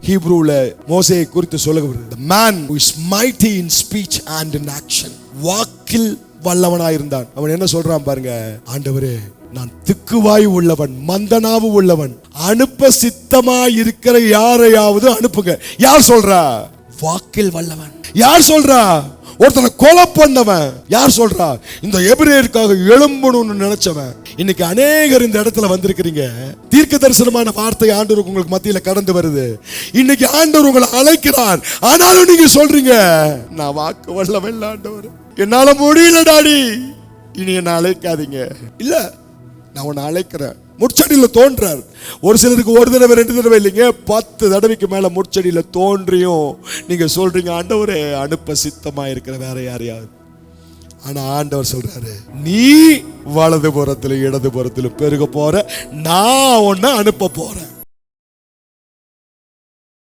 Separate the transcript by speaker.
Speaker 1: ஹீப்ரூல மோசேயை குறித்து சொல்லுகிறது, the man who is mighty in speech and in action. வாக்கில் வல்லவனாயிருந்தான். அவன் என்ன சொல்றான் பாருங்க, ஆண்டவரே நான் திக்குவாய் உள்ளவன், மந்தனாவு உள்ளவன், அனுப்ப சித்தமாய் இருக்கிற யாரையாவது அனுப்புங்க. யார் சொல்றா? வாக்கில் வல்லவன். யார் சொல்றா? ஒருத்தனை கொலை பண்ணவன். யார் சொல்றா? இந்த எபிரேயருக்காக எழும்பணும்னு நினைச்சவன். இன்னைக்கு அநேகர் இந்த இடத்துல வந்திருக்கிறீங்க. தீர்க்க தரிசனமான வார்த்தை ஆண்டவர் உங்களுக்கு மத்தியில கடந்து வருது. இன்னைக்கு ஆண்டவர் உங்களை அழைக்கிறார். ஆனாலும் நீங்க சொல்றீங்க, நான் வாக்கு வல்லவன் ஆண்டவர், என்னால முடியல டாடி, இனி என்ன அழைக்காதீங்க. இல்ல, நான் உன்னை அழைக்கிறேன். முட்செடியில தோன்றார். ஒரு சிலருக்கு ஒரு தடவை 2 தடவை இல்லைங்க, 10 தடவைக்கு மேல முட்செடியில தோன்றியும் நீங்க சொல்றீங்க, ஆண்டவரே அனுப்ப சித்தமா இருக்கிற வேற யாரையாவது. ஆனா ஆண்டவர் சொல்றாரு, நீ வலது புறத்திலும் இடது புறத்திலும் பெருக போற, நான் உன்னை அனுப்ப போறேன்.